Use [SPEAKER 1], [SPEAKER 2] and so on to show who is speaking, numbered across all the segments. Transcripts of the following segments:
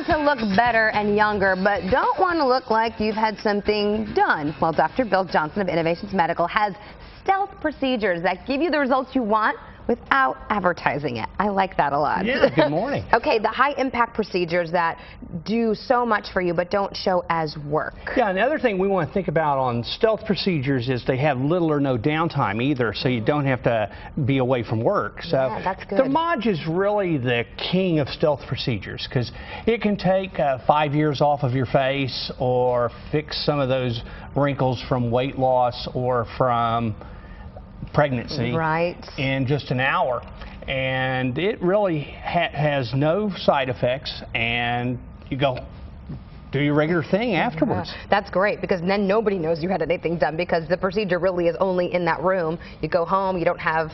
[SPEAKER 1] to look better and younger, but don't want to look like you've had something done? Well, Dr. Bill Johnson of Innovations Medical has stealth procedures that give you the results you want without advertising it. I like that a lot.
[SPEAKER 2] Yeah, good morning.
[SPEAKER 1] Okay, the high impact procedures that do so much for you but don't show as work.
[SPEAKER 2] Yeah, and the other thing we want to think about on stealth procedures is they have little or no downtime either, so you don't have to be away from work. So
[SPEAKER 1] yeah, that's good.
[SPEAKER 2] thermage is really the king of stealth procedures because it can take 5 years off of your face or fix some of those wrinkles from weight loss or from pregnancy in just an hour, and it really has no side effects, and you go do your regular thing afterwards.
[SPEAKER 1] Yeah, that's great, because then nobody knows you had anything done, because the procedure really is only in that room. You go home, you don't have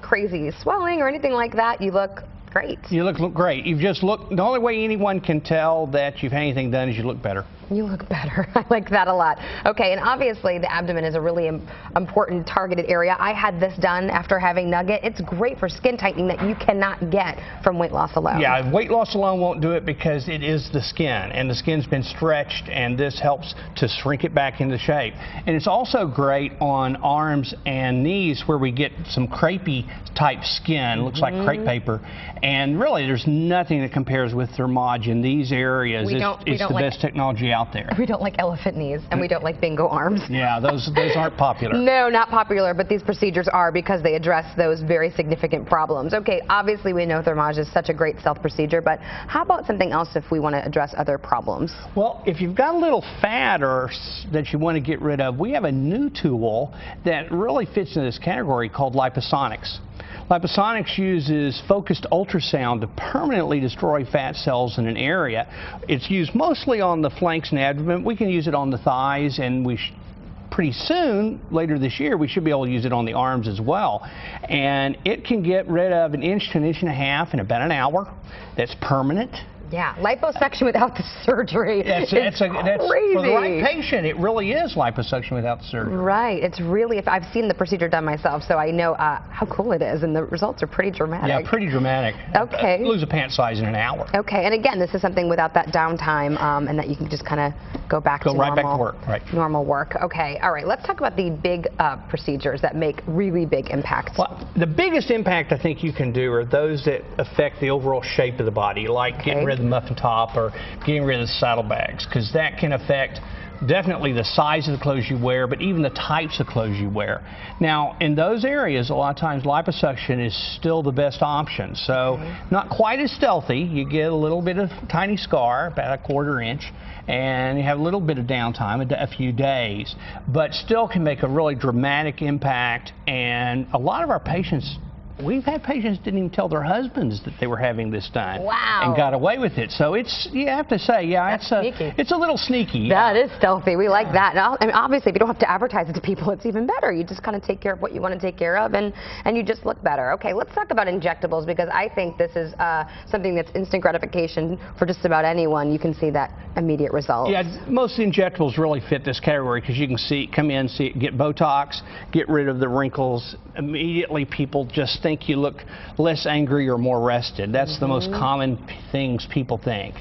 [SPEAKER 1] crazy swelling or anything like that. You look great. You
[SPEAKER 2] look great. You've just looked. The only way anyone can tell that you've had anything done is you look better.
[SPEAKER 1] You look better. I like that a lot. Okay, and obviously the abdomen is a really important targeted area. I had this done after having Nugget. It's great for skin tightening that you cannot get from weight loss alone.
[SPEAKER 2] Yeah, weight loss alone won't do it because it is the skin, and the skin's been stretched, and this helps to shrink it back into shape. And it's also great on arms and knees where we get some crepey type skin, looks like crepe paper. And really, there's nothing that compares with thermage in these areas. It's the best technology out there.
[SPEAKER 1] We don't like elephant knees, and we don't like bingo arms.
[SPEAKER 2] Yeah, those aren't popular.
[SPEAKER 1] No, not popular, but these procedures are because they address those very significant problems. Okay, obviously we know thermage is such a great stealth procedure, but how about something else if we want to address other problems?
[SPEAKER 2] Well, if you've got a little fat that you want to get rid of, we have a new tool that really fits in this category called liposonics. Liposonics uses focused ultrasound to permanently destroy fat cells in an area. It's used mostly on the flanks and abdomen. We can use it on the thighs, and pretty soon, later this year, we should be able to use it on the arms as well. And it can get rid of 1 inch to 1.5 inches in about an hour. That's permanent.
[SPEAKER 1] Yeah, liposuction without the surgery. That's crazy.
[SPEAKER 2] For the right patient, it really is liposuction without the surgery.
[SPEAKER 1] Right. It's really, I've seen the procedure done myself, so I know how cool it is, and the results are pretty dramatic.
[SPEAKER 2] Yeah, pretty dramatic.
[SPEAKER 1] Okay.
[SPEAKER 2] Lose a pant size in an hour.
[SPEAKER 1] Okay, and again, this is something without that downtime, and that you can just kind of go back to
[SPEAKER 2] right back to work. Right.
[SPEAKER 1] Normal work. Okay. All right. Let's talk about the big procedures that make really big impacts.
[SPEAKER 2] Well, the biggest impact I think you can do are those that affect the overall shape of the body, like getting rid of the muffin top or getting rid of the saddlebags, because that can affect definitely the size of the clothes you wear, but even the types of clothes you wear. Now, in those areas, a lot of times liposuction is still the best option. So not quite as stealthy. You get a little bit of tiny scar, about 1/4 inch, and you have a little bit of downtime, a few days, but still can make a really dramatic impact. And a lot of our patients, we've had patients didn't even tell their husbands that they were having this done.
[SPEAKER 1] Wow.
[SPEAKER 2] And got away with it. So it's, you have to say, yeah, it's a little sneaky.
[SPEAKER 1] That is stealthy. We like that. And I mean, obviously, if you don't have to advertise it to people, it's even better. You just kind of take care of what you want to take care of, and you just look better. Okay, let's talk about injectables, because I think this is something that's instant gratification for just about anyone. You can see that immediate result.
[SPEAKER 2] Yeah, most injectables really fit this category, because you can come in, get Botox, get rid of the wrinkles. Immediately, people just think you look less angry or more rested. That's the most common things people think.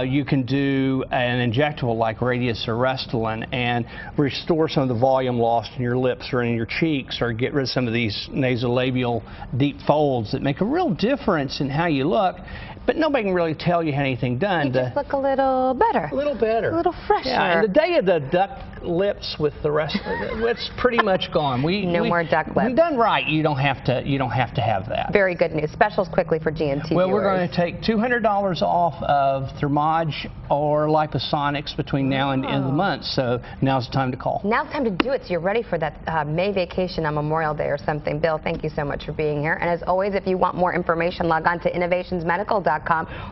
[SPEAKER 2] You can do an injectable like Radius or Restylane and restore some of the volume lost in your lips or in your cheeks, or get rid of some of these nasolabial deep folds that make a real difference in how you look. But nobody can really tell you had anything done.
[SPEAKER 1] You just look a little better.
[SPEAKER 2] A little better.
[SPEAKER 1] A little fresher.
[SPEAKER 2] Yeah, and the day of the duck lips with the rest of it, it's pretty much gone.
[SPEAKER 1] No more duck lips.
[SPEAKER 2] When done right, you don't have to have that.
[SPEAKER 1] Very good news. Specials quickly for GNT
[SPEAKER 2] Well,
[SPEAKER 1] viewers.
[SPEAKER 2] we're going to take $200 off of thermage or liposonics between now and the end of the month. So now's the time to call.
[SPEAKER 1] Now's the time to do it, so you're ready for that May vacation on Memorial Day or something. Bill, thank you so much for being here. And as always, if you want more information, log on to innovationsmedical.com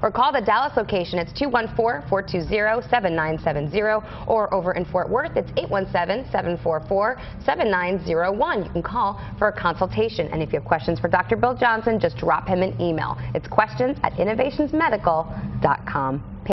[SPEAKER 1] or call the Dallas location. It's 214-420-7970, or over in Fort Worth, it's 817-744-7901. You can call for a consultation. And if you have questions for Dr. Bill Johnson, just drop him an email. It's questions@innovationsmedical.com.